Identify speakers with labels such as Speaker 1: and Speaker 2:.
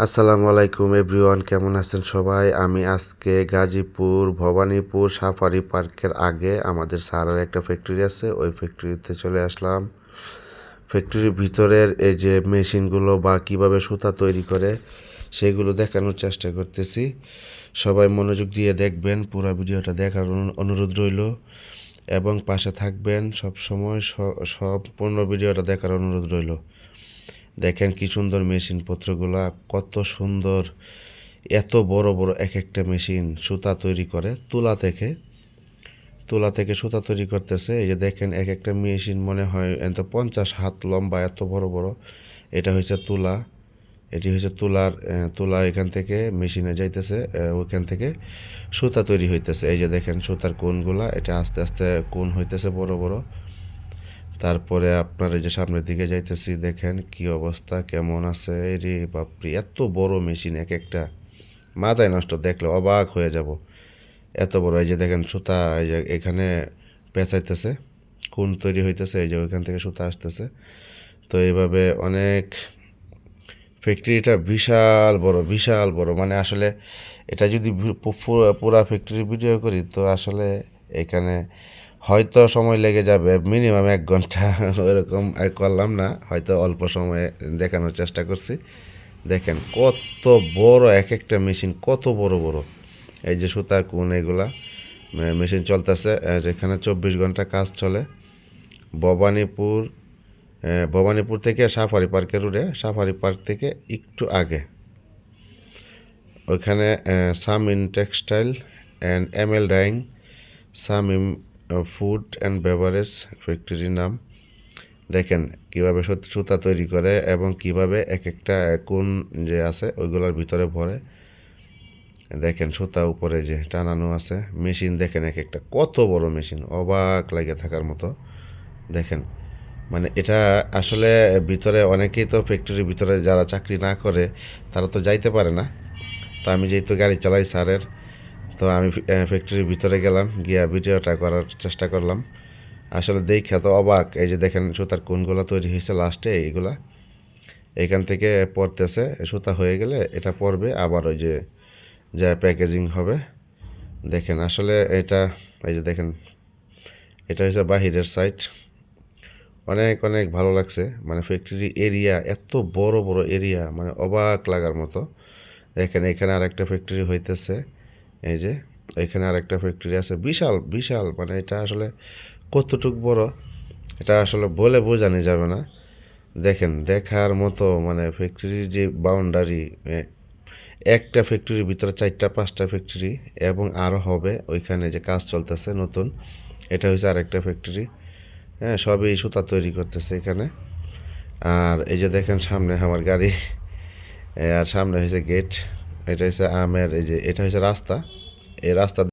Speaker 1: আসসালামু আলাইকুম এভরিওয়ান, কেমন আছেন সবাই? আমি আজকে গাজীপুর ভবানীপুর সাফারি পার্কের আগে আমাদের স্যারের একটা ফ্যাক্টরি আছে, ওই ফ্যাক্টরিতে চলে আসলাম। ফ্যাক্টরির ভিতরের এই যে মেশিনগুলো বা কিভাবে সুতা তৈরি করে সেগুলো দেখানোর চেষ্টা করতেছি। সবাই মনোযোগ দিয়ে দেখবেন, পুরো ভিডিওটা দেখার অনুরোধ রইল এবং পাশে থাকবেন সব সময়, সম্পূর্ণ ভিডিওটা দেখার অনুরোধ রইল। দেখেন কি সুন্দর মেশিনপত্রগুলা, কত সুন্দর! এত বড় বড় এক একটা মেশিন সুতা তৈরি করে তুলা থেকে সুতা তৈরি করতেছে। এই যে দেখেন, এক একটা মেশিন মনে হয় এত 50 হাত লম্বা, এত বড় বড়। এটা হচ্ছে তুলা, এটি হচ্ছে তুলা এখান থেকে মেশিনে যাইতেছে, ওইখান থেকে সুতা তৈরি হইতেছে। এই যে দেখেন সুতার কোনগুলা, এটা আস্তে আস্তে কোন হইতেছে বড় বড়। তারপরে আপনার এই যে সামনের দিকে যাইতেছি, দেখেন কি অবস্থা, কেমন আছে রে বাপরে! এত বড় মেশিন এক একটা, মাথায় নষ্ট, দেখলে অবাক হয়ে যাব, এত বড়। এই যে দেখেন সুতা, এই যে এখানে পেঁচাইতেছে, কোন তৈরি হইতেছে, এই যে ওইখান থেকে সুতা আসতেছে। তো এইভাবে অনেক, ফ্যাক্টরিটা বিশাল বড়, বিশাল বড়। মানে আসলে এটা যদি পুরা ফ্যাক্টরি ভিডিও করি তো আসলে এখানে হয়তো সময় লেগে যাবে মিনিমাম 1 ঘন্টা। ওইরকম করলাম না, হয়তো অল্প সময়ে দেখানোর চেষ্টা করছি। দেখেন কত বড় এক একটা মেশিন, কত বড় বড়। এই যে সুতার কোন, এগুলা মেশিন চলতেছে। যেখানে 24 ঘন্টা কাজ চলে। ভবানীপুর ভবানীপুর থেকে সাফারি পার্কের রোডে, সাফারি পার্ক থেকে একটু আগে ওইখানে Samin textile and ML dyeing, Samim food and beverage ফ্যাক্টরির নাম। দেখেন কিভাবে সুতা তৈরি করে এবং কিভাবে এক একটা কোন যে আছে ওইগুলোর ভিতরে ভরে। দেখেন সুতা উপরে যে টানানো আছে, মেশিন দেখেন এক একটা কত বড় মেশিন, অবাক লাগে থাকার মতো। দেখেন, মানে এটা আসলে ভিতরে অনেকেই তো ফ্যাক্টরির ভিতরে যারা চাকরি না করে তারা তো যাইতে পারে না। তো আমি যেহেতু গাড়ি চালাই স্যারের, তো আমি ফ্যাক্টরির ভিতরে গেলাম, গিয়া ভিডিওটা করার চেষ্টা করলাম। আসলে দেখে তো অবাক। এই যে দেখেন সুতার কোনগুলো তৈরি হয়েছে লাস্টে, এইগুলা এখান থেকে পড়তেছে, সুতা হয়ে গেলে এটা পড়বে আবার ওই যে যা প্যাকেজিং হবে। দেখেন আসলে এটা, এই যে দেখেন, এটা হচ্ছে বাহিরের সাইড। অনেক অনেক ভালো লাগছে, মানে ফ্যাক্টরি এরিয়া এত বড় বড় এরিয়া, মানে অবাক লাগার মতো। দেখেন এখানে আরেকটা ফ্যাক্টরি হইতেছে, এই যে এখানে আরেকটা ফ্যাক্টরি আছে, বিশাল বিশাল। মানে এটা আসলে কতটুক বড় এটা আসলে বলে বোঝানো যাবে না। দেখেন দেখার মতো, মানে ফ্যাক্টরির যে বাউন্ডারি, একটা ফ্যাক্টরির ভিতরে 4-5টা ফ্যাক্টরি এবং আরও হবে। ওইখানে যে কাজ চলতেছে নতুন, এটা হচ্ছে আরেকটা ফ্যাক্টরি। হ্যাঁ, সবই সুতা তৈরি করতেছে এখানে। আর এই যে দেখেন সামনে আমার গাড়ি, আর সামনে হয়েছে গেট। এটা হচ্ছে আমের, এই যে এটা হচ্ছে রাস্তা, এই রাস্তা